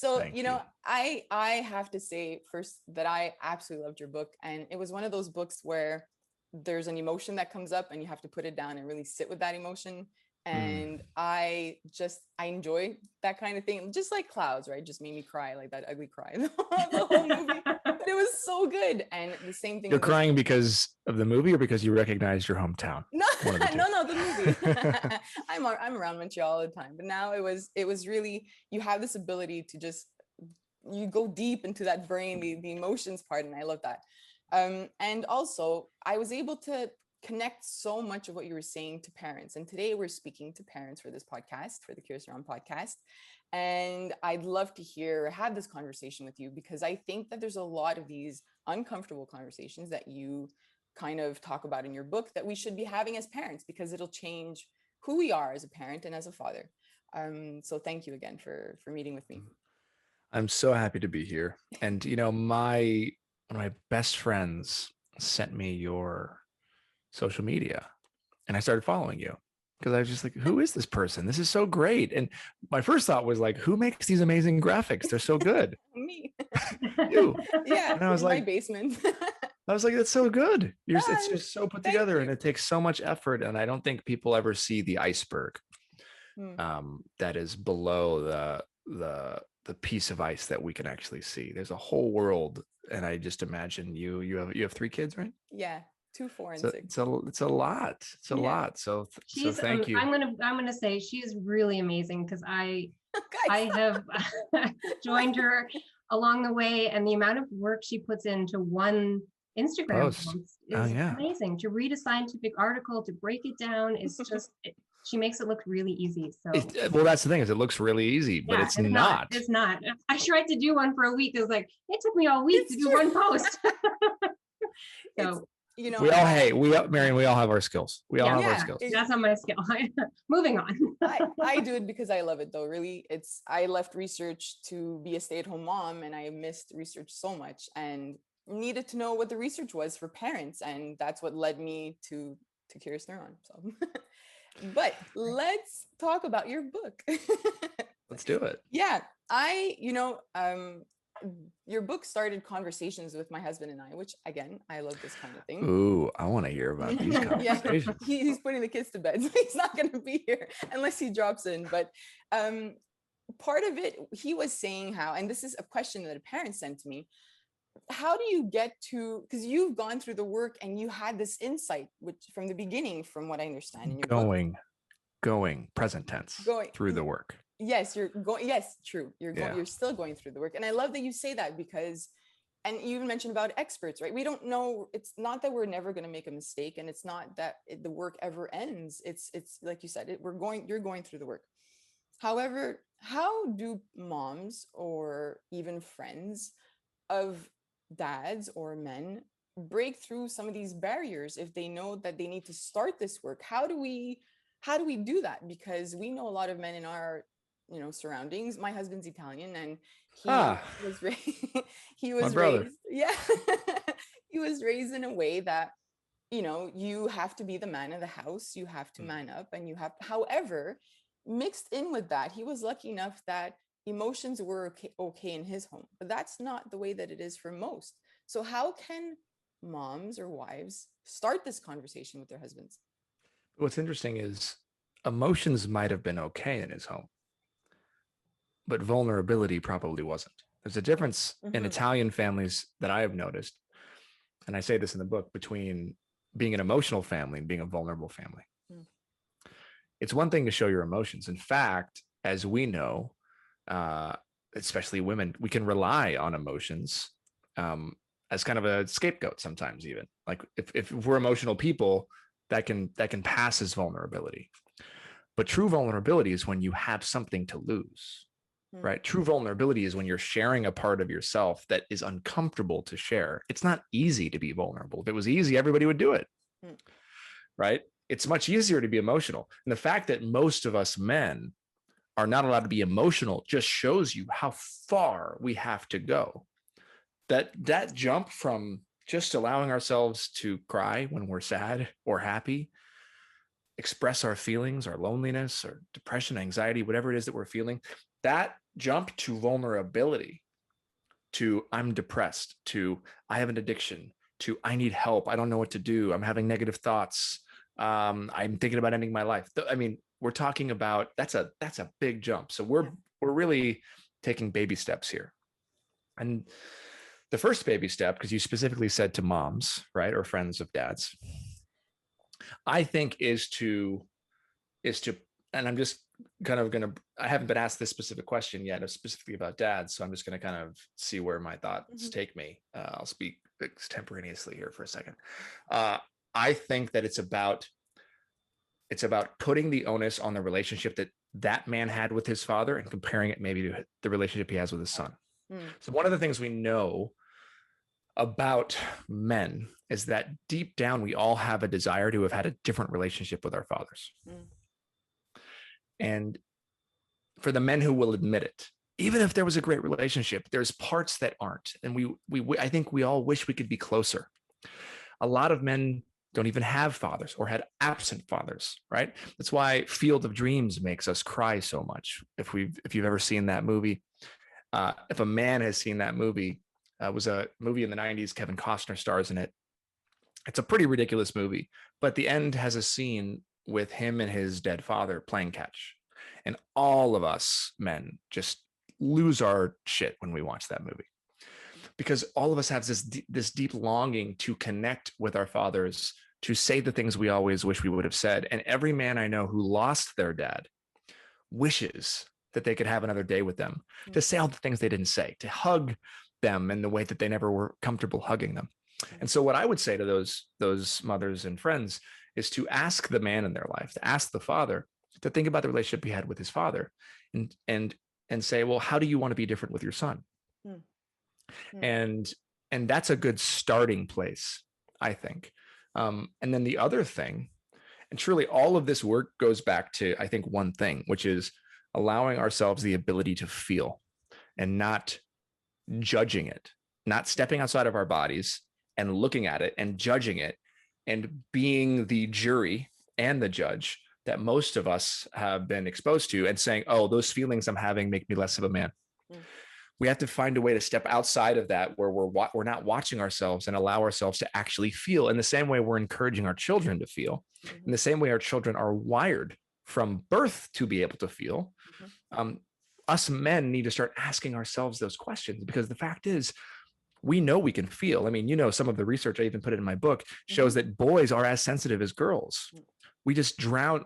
So, Thank you. I have to say first that I absolutely loved your book. And it was one of those books where there's an emotion that comes up and you have to put it down and really sit with that emotion. And I enjoy that kind of thing. Just like Clouds, right? Just made me cry, like that ugly cry, the whole movie. But it was so good. And the same thing You're with this. crying because of the movie or because you recognize your hometown? No, One of the two. no, the movie. I'm around Montreal all the time, but now it was really, you have this ability to just, you go deep into that brain, the emotions part, and I love that. And also I was able to connect so much of what you were saying to parents. And today we're speaking to parents for this podcast, for the Curious Around podcast. And I'd love to have this conversation with you, because I think that there's a lot of these uncomfortable conversations that you kind of talk about in your book that we should be having as parents, because it'll change who we are as a parent and as a father. So thank you again for meeting with me. I'm so happy to be here. And one of my best friends sent me your social media, and I started following you because I was just like, who is this person? This is so great. And my first thought was like, who makes these amazing graphics? They're so good. Me. You. Yeah, And I was in like, my basement. that's so good. It's just so put Thank together you. and it takes so much effort. And I don't think people ever see the iceberg that is below the piece of ice that we can actually see. There's a whole world. And I just imagine you have 3 kids, right? Yeah, 2, 4, and So 6. it's a lot. It's a lot. So thank you. I'm gonna say she's really amazing, because I Guys, have joined her along the way, and the amount of work she puts into one Instagram Post. post Oh, is yeah. amazing. To read a scientific article, to break it down, is just she makes it look really easy. So Well, that's the thing, is it looks really easy, but yeah, it's not. It's not. I tried to do one for a week. It was like, it took me all week to do one post. So Marion, we all have our skills. We all have our skills. That's not my skill. Moving on. I do it because I love it, though. Really, I left research to be a stay-at-home mom, and I missed research so much and needed to know what the research was for parents, and that's what led me to Curious Neuron. So, but let's talk about your book. Let's do it. Yeah, your book started conversations with my husband and I, which again, I love this kind of thing. Ooh, I want to hear about these conversations. Yeah, he's putting the kids to bed, so he's not going to be here unless he drops in. But part of it, he was saying how, and this is a question that a parent sent to me, how do you get to, because you've gone through the work and you had this insight, which from the beginning, from what I understand in your book, present tense, through the work. Yes, you're going. Yes, true. You're still going through the work. And I love that you say that, because, and you even mentioned about experts, right? We don't know. It's not that we're never going to make a mistake, and it's not that the work ever ends. It's like you said, you're going through the work. However, how do moms or even friends of dads or men break through some of these barriers if they know that they need to start this work? How do we do that? Because we know a lot of men in our surroundings. My husband's Italian, and he was raised he was raised in a way that you have to be the man of the house, you have to man up, and however, mixed in with that, he was lucky enough that emotions were okay in his home, but that's not the way that it is for most. So how can moms or wives start this conversation with their husbands? What's interesting is emotions might have been okay in his home, but vulnerability probably wasn't. There's a difference in Italian families that I have noticed, and I say this in the book, between being an emotional family and being a vulnerable family. It's one thing to show your emotions. In fact, as we know, especially women, we can rely on emotions as kind of a scapegoat sometimes. Even like if we're emotional people, that can pass as vulnerability. But true vulnerability is when you have something to lose, right? True vulnerability is when you're sharing a part of yourself that is uncomfortable to share. It's not easy to be vulnerable. If it was easy, everybody would do it, right? It's much easier to be emotional. And the fact that most of us men are not allowed to be emotional just shows you how far we have to go. That jump from just allowing ourselves to cry when we're sad or happy, express our feelings, our loneliness or depression, anxiety, whatever it is that we're feeling, that jump to vulnerability, to I'm depressed, to I have an addiction, to I need help, I don't know what to do, I'm having negative thoughts, I'm thinking about ending my life. I mean, we're talking about that's a big jump. So we're really taking baby steps here. And the first baby step, because you specifically said to moms, right, or friends of dads, I think is to, and I'm just kind of gonna, I haven't been asked this specific question yet, specifically about dads, so I'm just gonna kind of see where my thoughts take me. I'll speak extemporaneously here for a second. I think that it's about putting the onus on the relationship that man had with his father and comparing it maybe to the relationship he has with his son. So one of the things we know about men is that deep down, we all have a desire to have had a different relationship with our fathers. And for the men who will admit it, even if there was a great relationship, there's parts that aren't. And I think we all wish we could be closer. A lot of men don't even have fathers or had absent fathers, right? That's why Field of Dreams makes us cry so much. If you've ever seen that movie, if a man has seen that movie, it was a movie in the 90s, Kevin Costner stars in it. It's a pretty ridiculous movie, but the end has a scene with him and his dead father playing catch. And all of us men just lose our shit when we watch that movie, because all of us have this deep longing to connect with our fathers, to say the things we always wish we would have said. And every man I know who lost their dad wishes that they could have another day with them, to say all the things they didn't say, to hug them in the way that they never were comfortable hugging them. And so what I would say to those mothers and friends is to ask the man in their life, to ask the father, to think about the relationship he had with his father, and say, well, how do you want to be different with your son? And that's a good starting place, I think. And then the other thing, and truly all of this work goes back to, I think, one thing, which is allowing ourselves the ability to feel and not judging it, not stepping outside of our bodies and looking at it and judging it and being the jury and the judge that most of us have been exposed to, and saying, oh, those feelings I'm having make me less of a man. We have to find a way to step outside of that, where we're not watching ourselves, and allow ourselves to actually feel in the same way we're encouraging our children to feel, in the same way our children are wired from birth to be able to feel. Us men need to start asking ourselves those questions, because the fact is, we know we can feel. I mean, some of the research, I even put it in my book, shows that boys are as sensitive as girls. We just drowned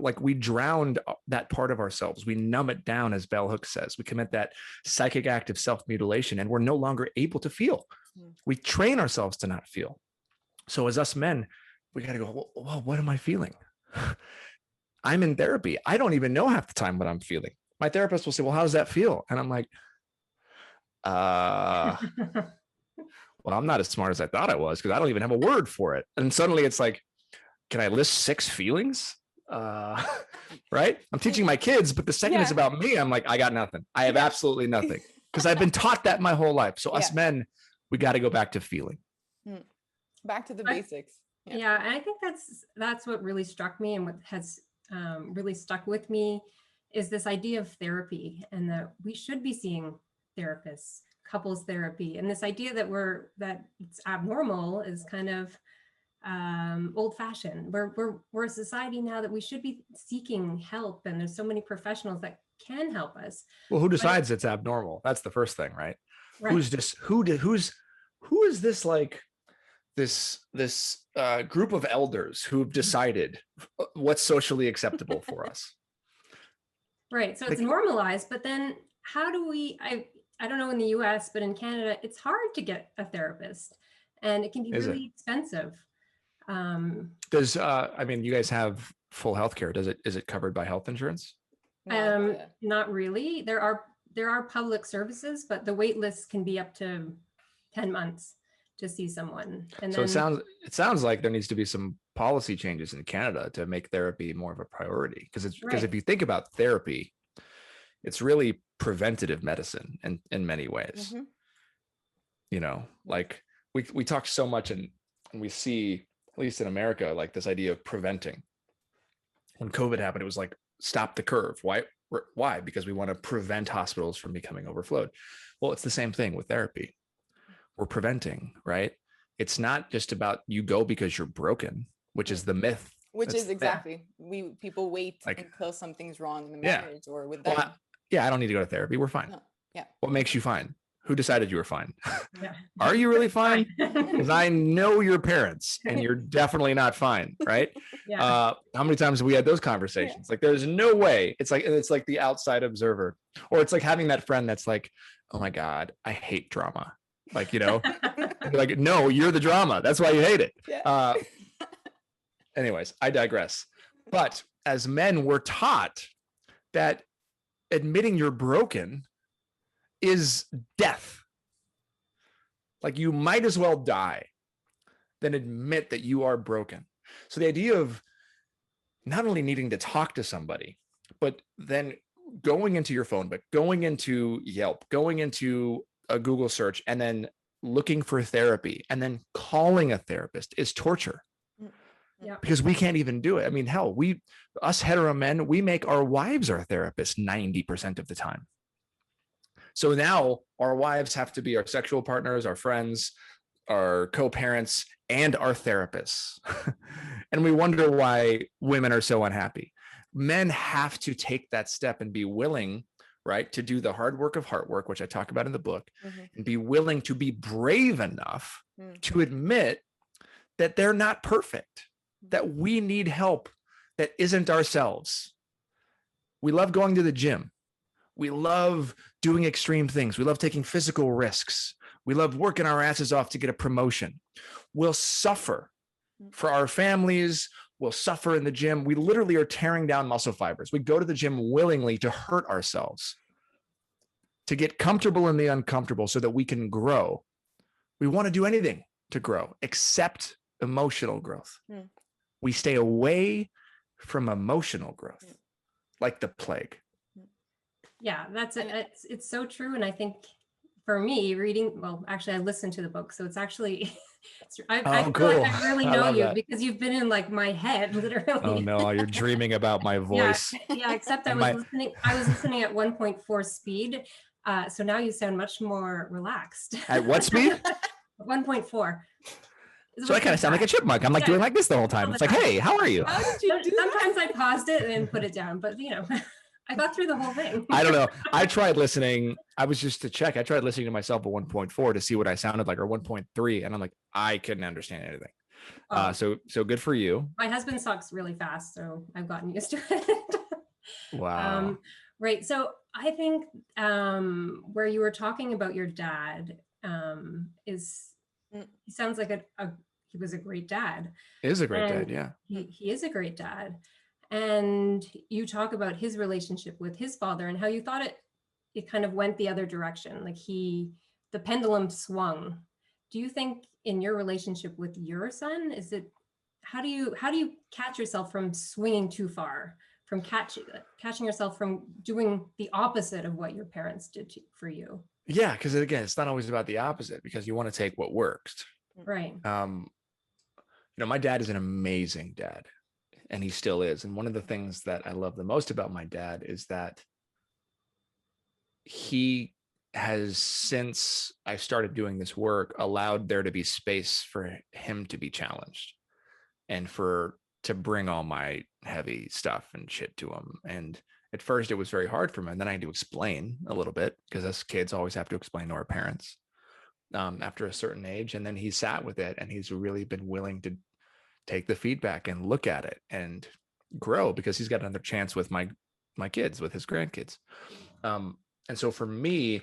that part of ourselves. We numb it down, as Bell Hooks says. We commit that psychic act of self-mutilation, and we're no longer able to feel. We train ourselves to not feel. So as us men, we got to go, well, what am I feeling? I'm in therapy. I don't even know half the time what I'm feeling. My therapist will say, well, how does that feel? And I'm like, well, I'm not as smart as I thought I was, because I don't even have a word for it. And suddenly it's like, can I list 6 feelings? Right? I'm teaching my kids, but the second it's about me, I'm like, I got nothing. I have absolutely nothing, because I've been taught that my whole life. So us men, we got to go back to feeling. Back to the basics. Yeah. And I think that's what really struck me, and what has really stuck with me, is this idea of therapy, and that we should be seeing therapists, couples therapy, and this idea that it's abnormal is kind of old-fashioned. We're a society now that we should be seeking help, and there's so many professionals that can help us. Well, who decides it's abnormal? That's the first thing, right? Who is this, like this group of elders who've decided what's socially acceptable for us? Right. So it's normalized, but then how do we, I don't know in the US, but in Canada, it's hard to get a therapist, and it can be really expensive. I mean, you guys have full healthcare. Is it covered by health insurance? Not really. There are public services, but the wait lists can be up to 10 months to see someone. And so it sounds like there needs to be some policy changes in Canada to make therapy more of a priority, because if you think about therapy, it's really preventative medicine in many ways. Like we talk so much, and we see, at least in America, like this idea of preventing. When COVID happened, it was like, stop the curve. Why Why? Because we want to prevent hospitals from becoming overflowed. Well, it's the same thing with therapy. We're preventing, right? It's not just about you go because you're broken, which is the myth. Which is exactly, people wait until something's wrong in the marriage or with them. I don't need to go to therapy. We're fine. No. Yeah. What makes you fine? Who decided you were fine? Yeah. Are you really fine? Because I know your parents and you're definitely not fine, right? Yeah. How many times have we had those conversations? Like, there's no way. It's like the outside observer, or it's like having that friend that's like, oh my God, I hate drama. Like, like, no, you're the drama. That's why you hate it. Yeah. Anyways, I digress. But as men, we're taught that admitting you're broken is death. Like, you might as well die than admit that you are broken. So the idea of not only needing to talk to somebody, but then going into your phone, but going into Yelp, going into a Google search, and then looking for therapy, and then calling a therapist is torture. Yeah. Because we can't even do it. I mean, hell, us hetero men, we make our wives our therapists 90% of the time. So now our wives have to be our sexual partners, our friends, our co-parents, and our therapists. And we wonder why women are so unhappy. Men have to take that step and be willing, right, to do the hard work of heart work, which I talk about in the book, and be willing to be brave enough to admit that they're not perfect, that we need help that isn't ourselves. We love going to the gym. We love doing extreme things. We love taking physical risks. We love working our asses off to get a promotion. We'll suffer for our families. We'll suffer in the gym. We literally are tearing down muscle fibers. We go to the gym willingly to hurt ourselves, to get comfortable in the uncomfortable so that we can grow. We want to do anything to grow except emotional growth. We stay away from emotional growth like the plague. Yeah, that's it. It's so true. And I think for me, actually, I listened to the book. So it's actually, I feel like I really know you because you've been in like my head, literally. Oh no, you're dreaming about my voice. Yeah, except I was listening at 1.4 speed. So now you sound much more relaxed. At what speed? 1.4. So I kind of sound like a chipmunk. I'm like doing like this the whole time. It's like, hey, how are you? How did you do Sometimes I paused it and put it down, but I got through the whole thing. I don't know. I tried listening. I was just to check. I tried listening to myself at 1.4 to see what I sounded like, or 1.3. And I'm like, I couldn't understand anything. So good for you. My husband talks really fast, so I've gotten used to it. Wow. Right. So I think where you were talking about your dad he sounds like he was a great dad. He is a great dad, yeah. He is a great dad. And you talk about his relationship with his father and how you thought it kind of went the other direction. Like the pendulum swung. Do you think in your relationship with your son, how do you catch yourself from swinging too far, from catching yourself from doing the opposite of what your parents did for you? Yeah, because again, it's not always about the opposite, because you want to take what works. Right. My dad is an amazing dad, and he still is. And one of the things that I love the most about my dad is that he has, since I started doing this work, allowed there to be space for him to be challenged and to bring all my heavy stuff and shit to him. And at first it was very hard for him. And then I had to explain a little bit, because us kids always have to explain to our parents after a certain age. And then he sat with it, and he's really been willing to take the feedback and look at it and grow, because he's got another chance with my kids, with his grandkids. And so for me,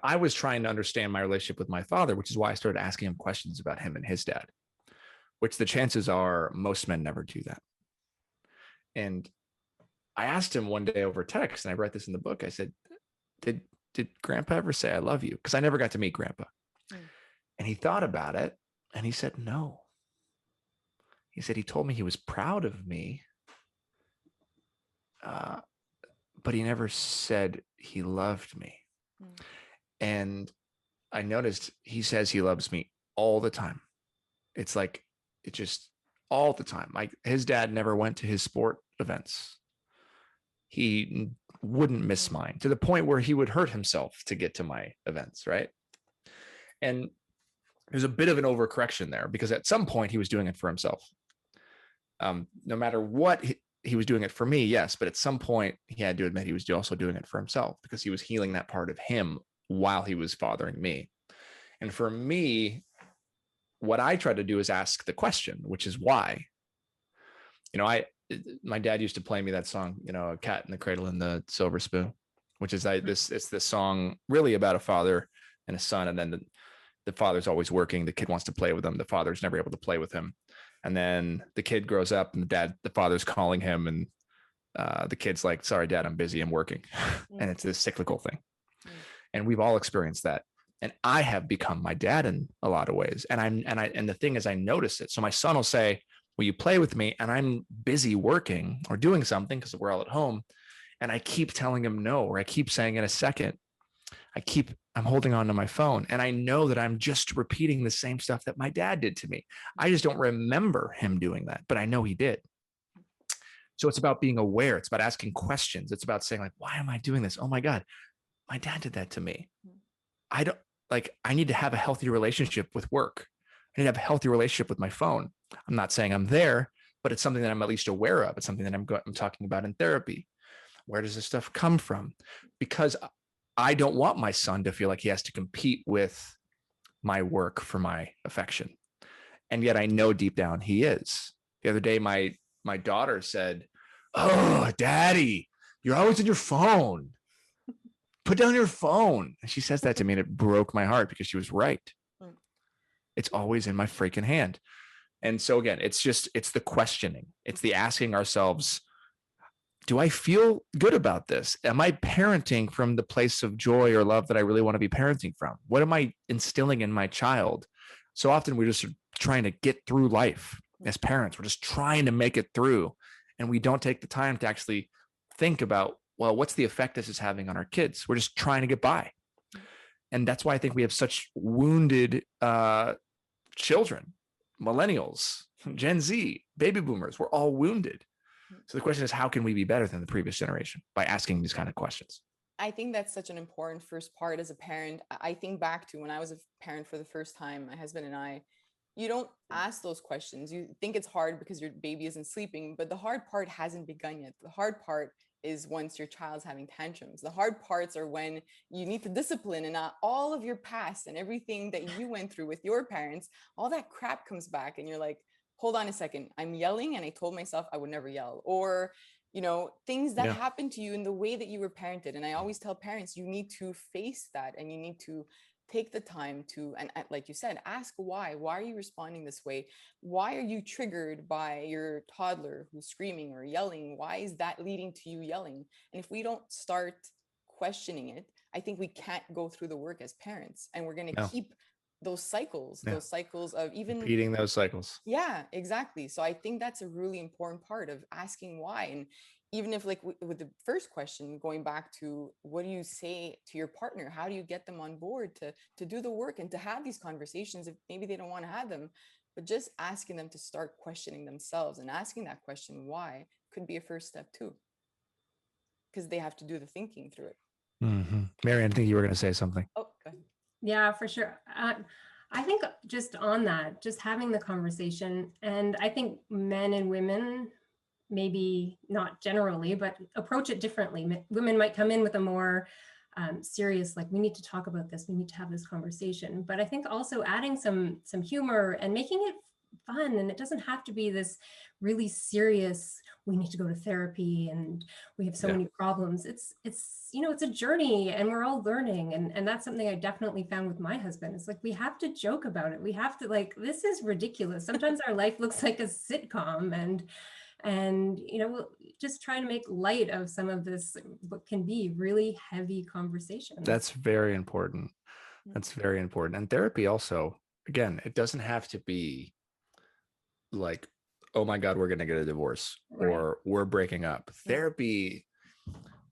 I was trying to understand my relationship with my father, which is why I started asking him questions about him and his dad, which the chances are most men never do that. And I asked him one day over text, and I write this in the book. I said, did Grandpa ever say I love you? Because I never got to meet Grandpa. And he thought about it, and he said, no. He said he told me he was proud of me, but he never said he loved me. And I noticed he says he loves me all the time. It's like, it just all the time. Like, his dad never went to his sport events. he wouldn't miss mine, to the point where he would hurt himself to get to my events, right? And there's a bit of an overcorrection there, because at some point he was doing it for himself. No matter what, he was doing it for me, yes, but at some point he had to admit he was also doing it for himself, because he was healing that part of him while he was fathering me. And for me, what I try to do is ask the question, which is why. My dad used to play me that song, A Cat in the Cradle and the Silver Spoon, which is it's this song really about a father and a son. And then the father's always working. The kid wants to play with him. The father's never able to play with him. And then the kid grows up and the father's calling him, and the kid's like, sorry, Dad, I'm busy. I'm working. And it's this cyclical thing. And we've all experienced that. And I have become my dad in a lot of ways. And the thing is, I notice it. So my son will say, will you play with me? And I'm busy working or doing something because we're all at home. And I keep telling him no, or I keep saying in a second. I'm holding on to my phone, and I know that I'm just repeating the same stuff that my dad did to me. I just don't remember him doing that, but I know he did. So it's about being aware. It's about asking questions. It's about saying, like, why am I doing this? Oh my God, my dad did that to me. I need to have a healthy relationship with work. I need to have a healthy relationship with my phone. I'm not saying I'm there, but it's something that I'm at least aware of. It's something that I'm talking about in therapy. Where does this stuff come from? Because I don't want my son to feel like he has to compete with my work for my affection. And yet I know deep down he is. The other day, my daughter said, oh, Daddy, you're always on your phone. Put down your phone. And she says that to me, and it broke my heart, because she was right. It's always in my freaking hand. And so again, it's the questioning. It's the asking ourselves, do I feel good about this? Am I parenting from the place of joy or love that I really want to be parenting from? What am I instilling in my child? So often we're just trying to get through life as parents. We're just trying to make it through. And we don't take the time to actually think about, well, what's the effect this is having on our kids? We're just trying to get by. And that's why I think we have such wounded children, millennials, Gen Z, baby boomers. We're all wounded. So the question is, how can we be better than the previous generation by asking these kind of questions? I think that's such an important first part as a parent. I think back to when I was a parent for the first time, my husband and I, you don't ask those questions. You think it's hard because your baby isn't sleeping, but the hard part hasn't begun yet. The hard part is once your child's having tantrums. The hard parts are when you need to discipline, and all of your past and everything that you went through with your parents, all that crap comes back, and you're like, hold on a second, I'm yelling and I told myself I would never yell. Or, things that happened to you in the way that you were parented. And I always tell parents, you need to face that, and you need to take the time to, and like you said, ask why are you responding this way? Why are you triggered by your toddler who's screaming or yelling? Why is that leading to you yelling? And if we don't start questioning it, I think we can't go through the work as parents, and we're going to keep those cycles of even repeating those cycles. Yeah, exactly. So I think that's a really important part of asking why. And even if, like, with the first question, going back to, what do you say to your partner? How do you get them on board to do the work and to have these conversations if maybe they don't want to have them? But just asking them to start questioning themselves, and asking that question why could be a first step too, because they have to do the thinking through it. Mm-hmm. Marianne, I think you were going to say something. Oh, go ahead. Yeah, for sure. I think just on that, just having the conversation, and I think men and women, maybe not generally, but approach it differently. Women might come in with a more serious, like, we need to talk about this, we need to have this conversation. But I think also adding some humor and making it fun, and it doesn't have to be this really serious, we need to go to therapy and we have so many problems. It's it's a journey, and we're all learning, and that's something I definitely found with my husband. It's like, we have to joke about it. We have to, like, this is ridiculous. Sometimes our life looks like a sitcom, and we'll just try to make light of some of this, what can be really heavy conversations. That's very important. That's very important. And therapy also, again, it doesn't have to be like, oh my God, we're going to get a divorce, or we're breaking up. Therapy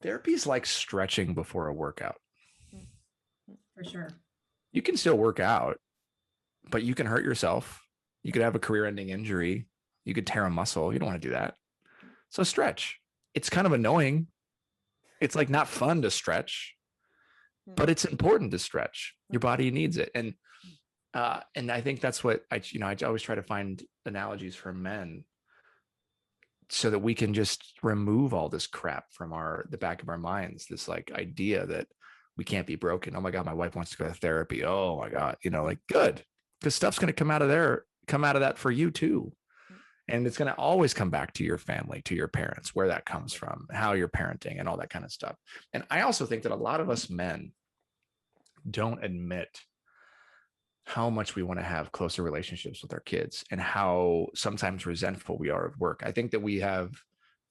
is like stretching before a workout. For sure. You can still work out, but you can hurt yourself. You could have a career-ending injury. You could tear a muscle. You don't want to do that. So stretch. It's kind of annoying, It's like not fun to stretch, but it's important to stretch. Your body needs it. And I think that's what I always try to find analogies for men so that we can just remove all this crap from the back of our minds. This like idea that we can't be broken. Oh my God, my wife wants to go to therapy. Oh my God, like good, because stuff's going to come out of that for you too. And it's going to always come back to your family, to your parents, where that comes from, how you're parenting and all that kind of stuff. And I also think that a lot of us men don't admit how much we want to have closer relationships with our kids and how sometimes resentful we are of work. I think that we have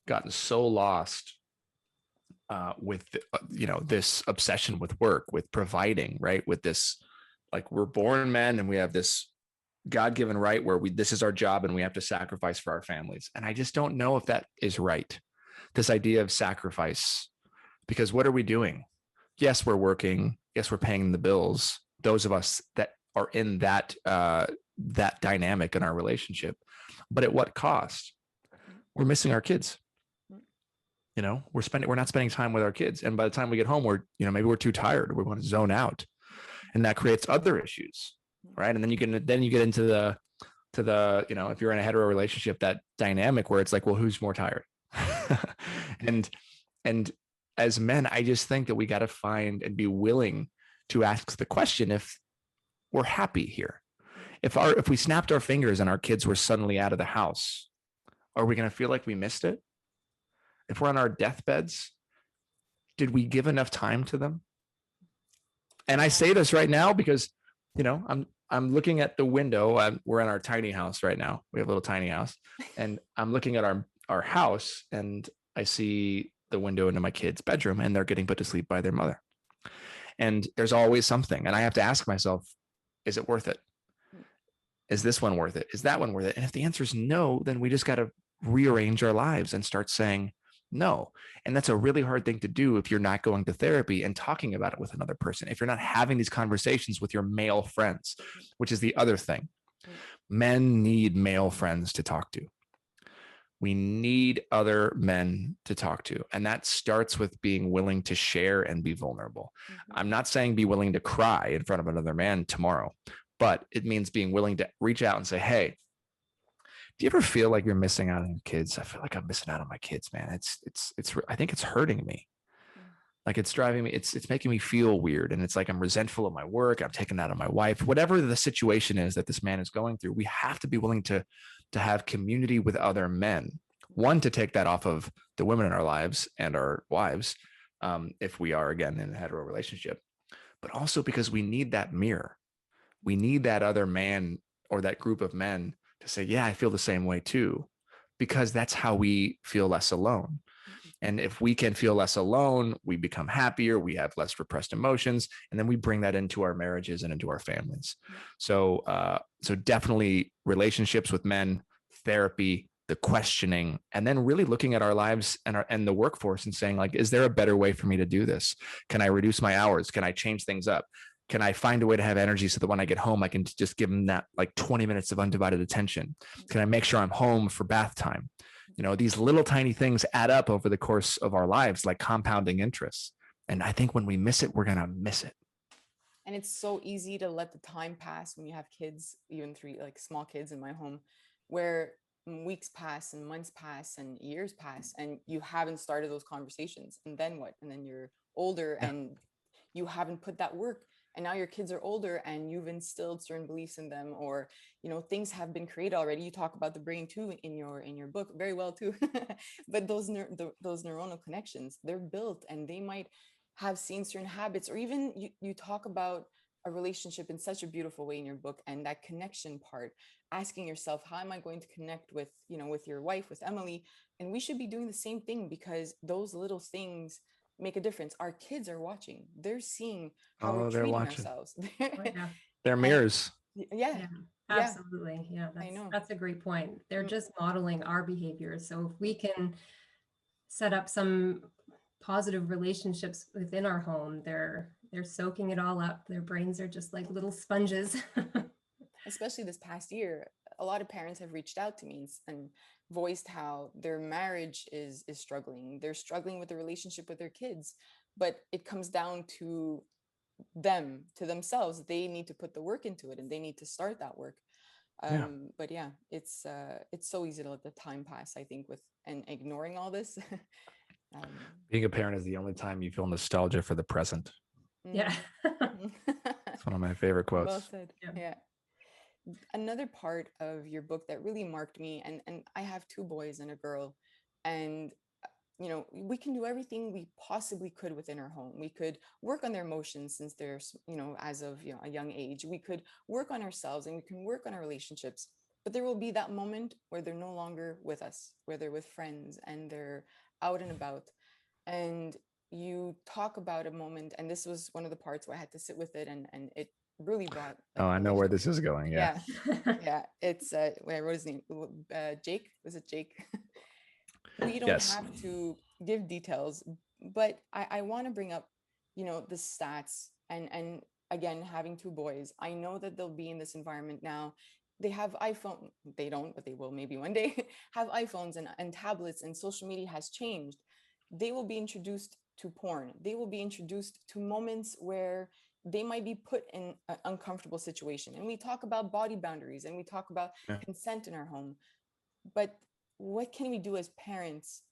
gotten so lost with, this obsession with work, with providing, right? With this, like we're born men and we have this God-given right where this is our job and we have to sacrifice for our families. And I just don't know if that is right. This idea of sacrifice, because what are we doing? Yes, we're working. Yes, we're paying the bills. Those of us that are in that dynamic in our relationship, but at what cost? We're missing our kids. We're not spending time with our kids. And by the time we get home, maybe we're too tired. Or we want to zone out, and that creates other issues. Right. And then you get into the if you're in a hetero relationship, that dynamic where it's like, well, who's more tired? and as men, I just think that we got to find and be willing to ask the question if we're happy here. If we snapped our fingers and our kids were suddenly out of the house, are we going to feel like we missed it? If we're on our deathbeds, did we give enough time to them? And I say this right now because, I'm looking at the window. We're in our tiny house right now. We have a little tiny house, and I'm looking at our house, and I see the window into my kid's bedroom, and they're getting put to sleep by their mother. And there's always something, and I have to ask myself, is it worth it? Is this one worth it? Is that one worth it? And if the answer is no, then we just got to rearrange our lives and start saying no. And that's a really hard thing to do if you're not going to therapy and talking about it with another person, if you're not having these conversations with your male friends, which is the other thing. Men need male friends to talk to. We need other men to talk to. And that starts with being willing to share and be vulnerable. I'm not saying be willing to cry in front of another man tomorrow, but it means being willing to reach out and say, hey, do you ever feel like you're missing out on your kids? I feel like I'm missing out on my kids, man. I think it's hurting me. Like it's driving me, it's making me feel weird. And it's like, I'm resentful of my work. I'm taking that on my wife, whatever the situation is that this man is going through. We have to be willing to have community with other men. One, to take that off of the women in our lives and our wives, if we are, again, in a hetero relationship, but also because we need that mirror. We need that other man or that group of men to say, yeah, I feel the same way too, because that's how we feel less alone. And if we can feel less alone, we become happier, we have less repressed emotions, and then we bring that into our marriages and into our families. So definitely relationships with men, therapy, the questioning, and then really looking at our lives and the workforce and saying, like, is there a better way for me to do this? Can I reduce my hours? Can I change things up? Can I find a way to have energy so that when I get home, I can just give them that like 20 minutes of undivided attention? Can I make sure I'm home for bath time? These little tiny things add up over the course of our lives, like compounding interests. And I think when we miss it, we're going to miss it. And it's so easy to let the time pass when you have kids, even like small kids in my home, where weeks pass and months pass and years pass and you haven't started those conversations. And then what? And then you're older and you haven't put that work. And now your kids are older and you've instilled certain beliefs in them, or, things have been created already. You talk about the brain too in your book very well too. But those neuronal connections, they're built and they might have seen certain habits, or even you talk about a relationship in such a beautiful way in your book, and that connection part, asking yourself, how am I going to connect with your wife, with Emily? And we should be doing the same thing, because those little things make a difference. Our kids are watching. They're seeing how we're treating ourselves. They're mirrors. Yeah, absolutely. Yeah, that's a great point. They're just modeling our behavior. So if we can set up some positive relationships within our home, they're soaking it all up. Their brains are just like little sponges. Especially this past year, a lot of parents have reached out to me and voiced how their marriage is struggling. They're struggling with the relationship with their kids, but it comes down to them, to themselves. They need to put the work into it, and they need to start that work. Yeah. But yeah, it's so easy to let the time pass, I think, with and ignoring all this. Being a parent is the only time you feel nostalgia for the present. Yeah. It's one of my favorite quotes. Well said. Yeah. Another part of your book that really marked me, and I have 2 boys and a girl, and you know, we can do everything we possibly could within our home. We could work on their emotions since they're, you know, as of, you know, a young age. We could work on ourselves, and we can work on our relationships. But there will be that moment where they're no longer with us, where they're with friends and they're out and about. And you talk about a moment, and this was one of the parts where I had to sit with it, and it really brought, like, Oh, I know where this is going. Yeah. Yeah. It's wait, I wrote his name. Jake. Was it Jake? We don't Yes. have to give details, but I want to bring up, you know, the stats, and again, having 2 boys, I know that they'll be in this environment now. They have iPhone, they don't, but they will maybe one day have iPhones and tablets, and social media has changed. They will be introduced to porn. They will be introduced to moments where they might be put in an uncomfortable situation. And we talk about body boundaries, and we talk about consent in our home. But what can we do as parents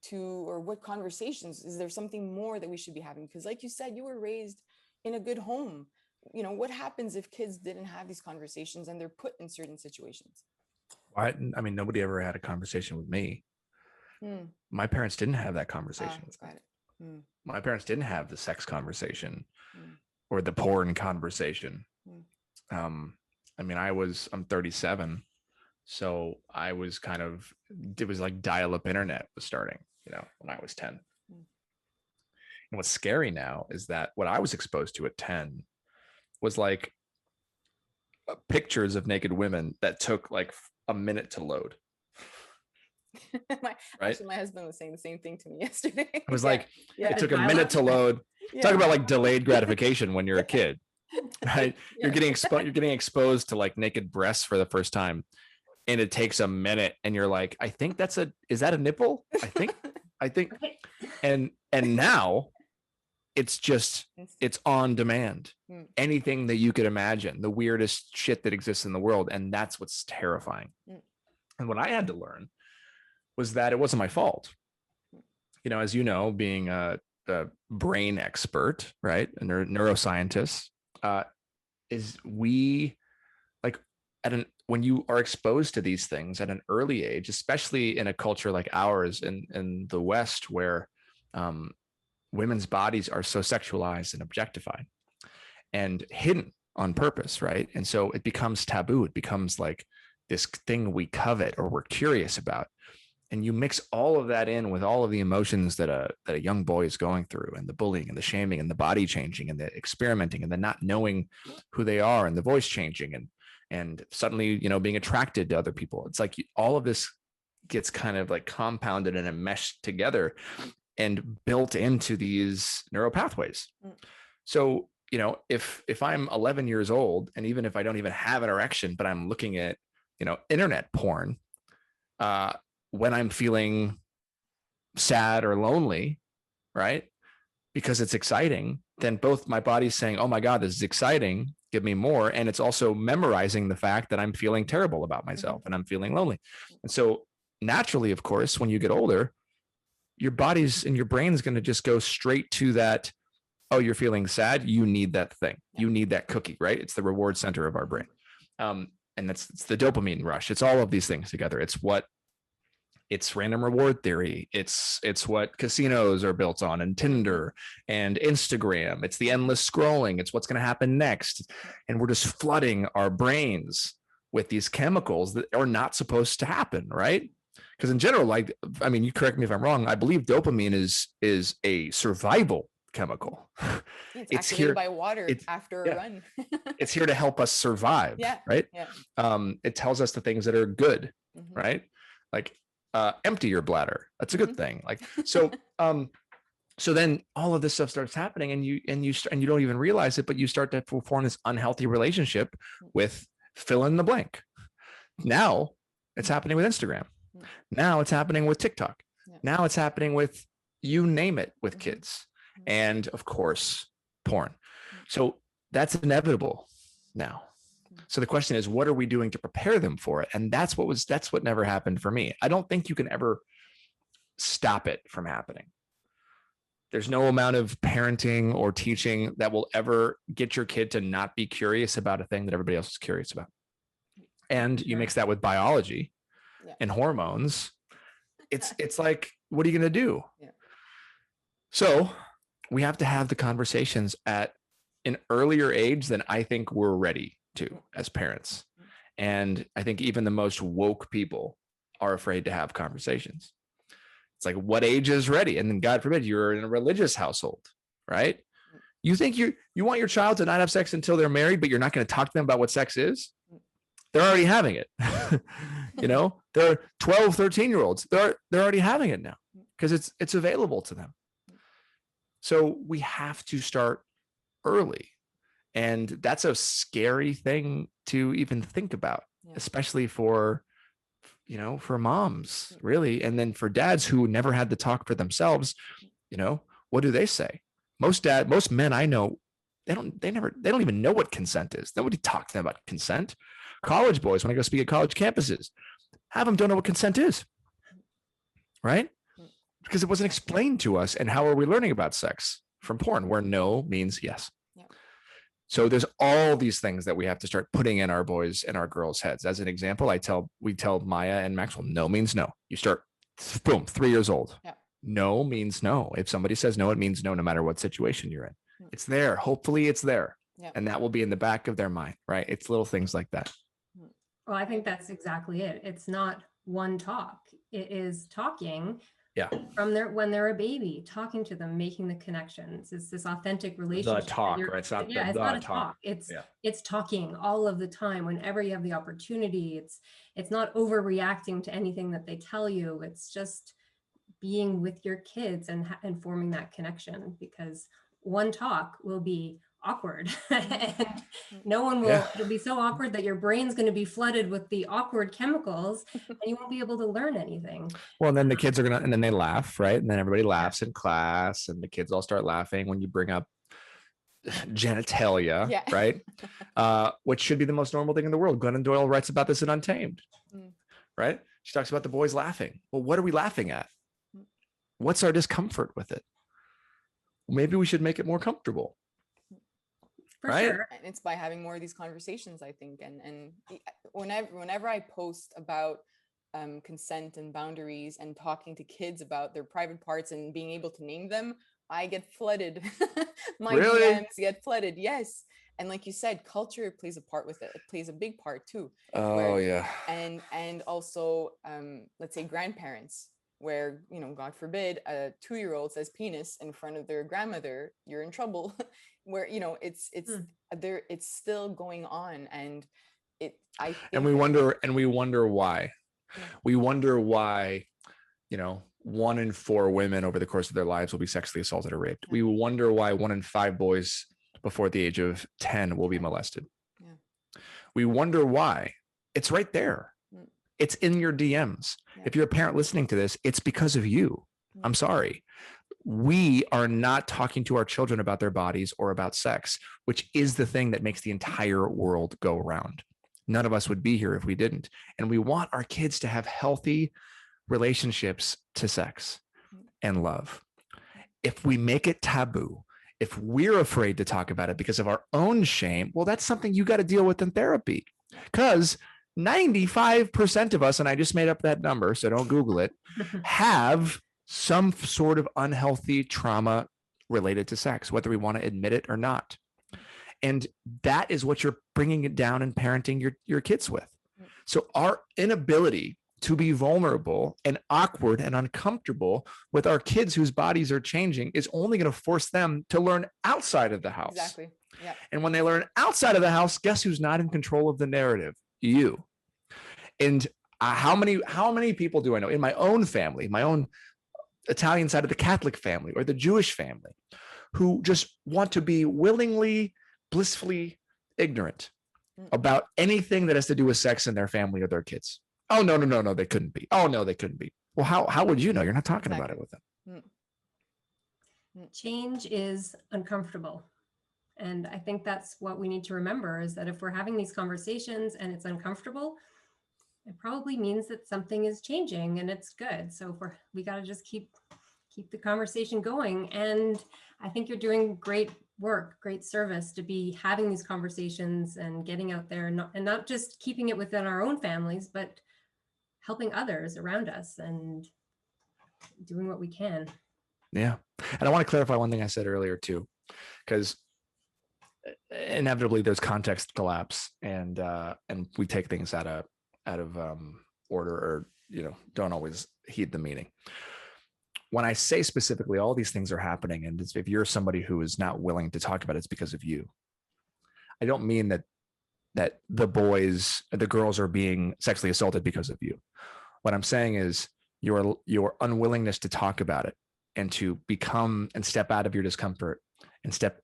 to, or what conversations, is there something more that we should be having? Because like you said, you were raised in a good home. You know, what happens if kids didn't have these conversations and they're put in certain situations? I mean, nobody ever had a conversation with me. My parents didn't have that conversation. Got it. My parents didn't have the sex conversation or the porn conversation. I mean, I'm 37. So I was it was like dial-up internet was starting, you know, when I was 10. And what's scary now is that what I was exposed to at 10 was like pictures of naked women that took like a minute to load. Actually, my husband was saying the same thing to me yesterday. It was like, it took a minute to load. Talk about like delayed gratification when you're a kid, right? You're getting exposed to like naked breasts for the first time, and it takes a minute, and you're like, I think is that a nipple? I think, and now it's on demand. Anything that you could imagine, the weirdest shit that exists in the world. And that's what's terrifying. And what I had to learn was that it wasn't my fault. You know, as you know, being a brain expert, right? A neuroscientist, is we like when you are exposed to these things at an early age, especially in a culture like ours in the West, where women's bodies are so sexualized and objectified and hidden on purpose, right? And so it becomes taboo. It becomes like this thing we covet or we're curious about. And you mix all of that in with all of the emotions that a young boy is going through, and the bullying and the shaming and the body changing and the experimenting and the not knowing who they are and the voice changing and suddenly, you know, being attracted to other people. It's like all of this gets kind of like compounded and meshed together and built into these neural pathways. So, you know, if I'm 11 years old, and even if I don't even have an erection, but I'm looking at, you know, internet porn, when I'm feeling sad or lonely, right? Because it's exciting, then both my body's saying, oh my God, this is exciting, give me more. And it's also memorizing the fact that I'm feeling terrible about myself and I'm feeling lonely. And so naturally, of course, when you get older, your body's and your brain's going to just go straight to that. Oh, you're feeling sad. You need that thing. You need that cookie, right? It's the reward center of our brain. And it's the dopamine rush. It's all of these things together. It's random reward theory. It's what casinos are built on, and Tinder and Instagram. It's the endless scrolling. It's what's going to happen next. And we're just flooding our brains with these chemicals that are not supposed to happen, right? Because in general, like, I mean, you correct me if I'm wrong, I believe dopamine is a survival chemical. It's activated by water after a run. It's here to help us survive, right? It tells us the things that are good, right? Like, empty your bladder. That's a good thing. Like, so then all of this stuff starts happening, and you don't even realize it, but you start to form this unhealthy relationship with fill in the blank. Now it's happening with Instagram. Now it's happening with TikTok. Now it's happening with you name it with kids. And of course, porn. So that's inevitable now. So the question is, what are we doing to prepare them for it? And that's what never happened for me. I don't think you can ever stop it from happening. There's no amount of parenting or teaching that will ever get your kid to not be curious about a thing that everybody else is curious about. And you mix that with biology and hormones. It's like, what are you going to do? So we have to have the conversations at an earlier age than I think we're ready to as parents. And I think even the most woke people are afraid to have conversations. It's like, what age is ready? And then God forbid you're in a religious household, right? You think you want your child to not have sex until they're married, but you're not going to talk to them about what sex is? They're already having it. They're 12, 13-year-olds. They're already having it now because it's available to them. So we have to start early. And that's a scary thing to even think about, especially for moms, really. And then for dads who never had the talk for themselves, what do they say? Most men I know, they don't even know what consent is. Nobody talks to them about consent. College boys, when I go speak at college campuses, half of them don't know what consent is, right? Because it wasn't explained to us. And how are we learning about sex? From porn, where no means yes. So there's all these things that we have to start putting in our boys and our girls' heads. As an example, we tell Maya and Maxwell, no means no. You start, boom, 3 years old. No means no. If somebody says no, it means no, no matter what situation you're in. It's there. Hopefully it's there. And that will be in the back of their mind, right? It's little things like that. Well, I think that's exactly it. It's not one talk. It is talking from when they're a baby, talking to them, making the connections. It's this authentic relationship. The talk, right? It's not it's not a talk. It's talking all of the time. Whenever you have the opportunity, it's not overreacting to anything that they tell you. It's just being with your kids and forming that connection, because one talk will be awkward and no one will, it'll be so awkward that your brain's going to be flooded with the awkward chemicals and you won't be able to learn anything. Well, and then the kids and then they laugh, right? And then everybody laughs in class and the kids all start laughing when you bring up genitalia, right? Which should be the most normal thing in the world. Glennon Doyle writes about this in Untamed, right? She talks about the boys laughing. Well, what are we laughing at? What's our discomfort with it? Maybe we should make it more comfortable. For right? sure. And it's by having more of these conversations, I think. And whenever I post about consent and boundaries and talking to kids about their private parts and being able to name them, I get flooded. My DMs get flooded. Yes. And like you said, culture plays a part with it. It plays a big part too. And also, let's say grandparents, where, God forbid, a 2-year-old says penis in front of their grandmother, you're in trouble. Where, it's still going on. And we wonder why. We wonder why, 1 in 4 women over the course of their lives will be sexually assaulted or raped. We wonder why 1 in 5 boys before the age of 10 will be molested. We wonder why. It's right there. It's in your DMs. If you're a parent listening to this, it's because of you. I'm sorry. We are not talking to our children about their bodies or about sex, which is the thing that makes the entire world go round. None of us would be here if we didn't. And we want our kids to have healthy relationships to sex and love. If we make it taboo, if we're afraid to talk about it because of our own shame, well, that's something you got to deal with in therapy. Because 95% of us, and I just made up that number, so don't Google it, have some sort of unhealthy trauma related to sex, whether we want to admit it or not. And that is what you're bringing it down and parenting your kids with. So our inability to be vulnerable and awkward and uncomfortable with our kids whose bodies are changing is only going to force them to learn outside of the house. Exactly. Yeah. And when they learn outside of the house, guess who's not in control of the narrative? You. And how many people do I know in my own family, my own Italian side of the Catholic family or the Jewish family, who just want to be willingly, blissfully ignorant about anything that has to do with sex in their family or their kids. Oh, no, they couldn't be. Oh, no, they couldn't be. Well, how would you know? You're not talking about it with them. Change is uncomfortable. And I think that's what we need to remember, is that if we're having these conversations and it's uncomfortable, it probably means that something is changing and it's good. So we got to just keep the conversation going. And I think you're doing great work, great service to be having these conversations and getting out there, and not just keeping it within our own families, but helping others around us and doing what we can. Yeah. And I want to clarify one thing I said earlier too, because inevitably there's context collapse, and we take things out of order, or don't always heed the meaning. When I say specifically all these things are happening, and if you're somebody who is not willing to talk about it, it's because of you. I don't mean that the girls are being sexually assaulted because of you. What I'm saying is your unwillingness to talk about it, and to become and step out of your discomfort and step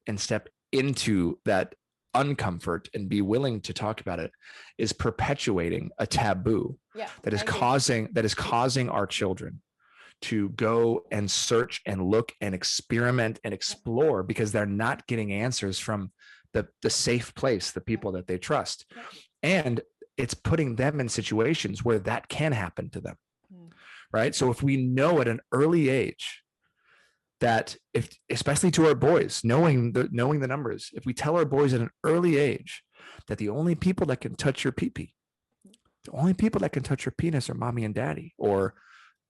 into that uncomfort and be willing to talk about it, is perpetuating a taboo that is causing our children to go and search and look and experiment and explore, because they're not getting answers from the safe place, the people that they trust. And it's putting them in situations where that can happen to them. Right. So if we know at an early age that, especially to our boys, knowing the numbers, if we tell our boys at an early age that the only people that can touch your pee-pee, the only people that can touch your penis are mommy and daddy, or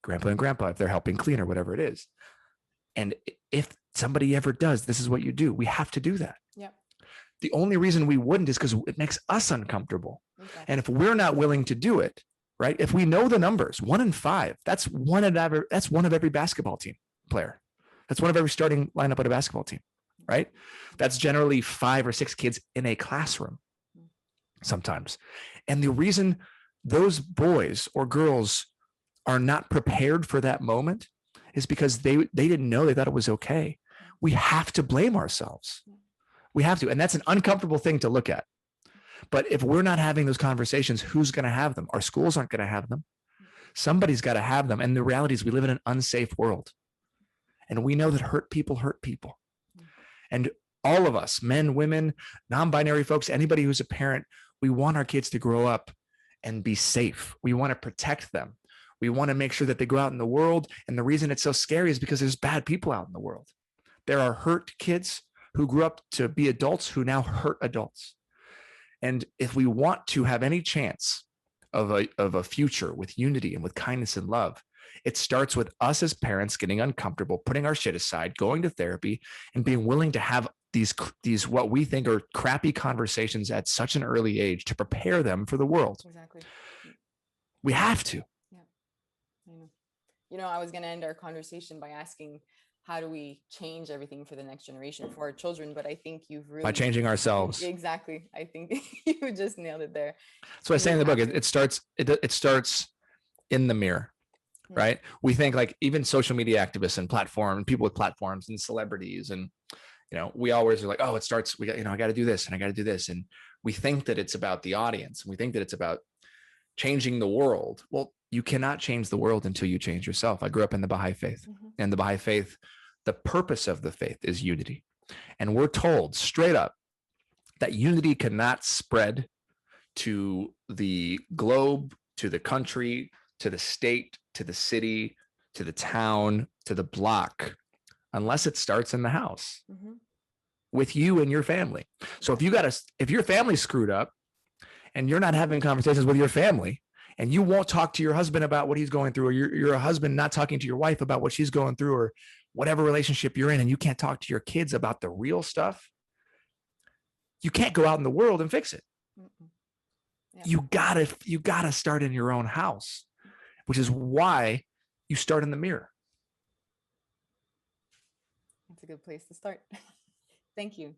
grandpa and grandpa if they're helping clean, or whatever it is. And if somebody ever does, this is what you do. We have to do that. Yep. The only reason we wouldn't is because it makes us uncomfortable. Okay. And if we're not willing to do it, right? If we know the numbers, 1 in 5, that's one of every basketball team player. That's one of every starting lineup at a basketball team, right? That's generally 5 or 6 kids in a classroom sometimes. And the reason those boys or girls are not prepared for that moment is because they didn't know. They thought it was okay. We have to blame ourselves. We have to. And that's an uncomfortable thing to look at. But if we're not having those conversations, who's going to have them? Our schools aren't going to have them. Somebody's got to have them. And the reality is we live in an unsafe world. And we know that hurt people hurt people. And all of us, men, women, non-binary folks, anybody who's a parent, we want our kids to grow up and be safe. We want to protect them. We want to make sure that they go out in the world. And the reason it's so scary is because there's bad people out in the world. There are hurt kids who grew up to be adults who now hurt adults. And if we want to have any chance of a future with unity and with kindness and love, it starts with us as parents getting uncomfortable, putting our shit aside, going to therapy, and being willing to have these what we think are crappy conversations at such an early age to prepare them for the world. Exactly. We have to. Yeah. I know. I was going to end our conversation by asking, how do we change everything for the next generation, for our children? But I think you've really... By changing ourselves. Exactly. I think you just nailed it there. So I say in the book, it starts in the mirror, right? We think, like, even social media activists and people with platforms and celebrities, and we always are like, oh, it starts, I got to do this and I got to do this. And we think that it's about the audience, and we think that it's about changing the world. Well, you cannot change the world until you change yourself. I grew up in the Baha'i faith, and the Baha'i faith, the purpose of the faith is unity. And we're told straight up that unity cannot spread to the globe, to the country, to the state, to the city, to the town, to the block, unless it starts in the house with you and your family. So if your family's screwed up and you're not having conversations with your family, and you won't talk to your husband about what he's going through, or you're a husband not talking to your wife about what she's going through, or whatever relationship you're in, and you can't talk to your kids about the real stuff, you can't go out in the world and fix it. Yeah. You gotta start in your own house, which is why you start in the mirror. That's a good place to start. Thank you.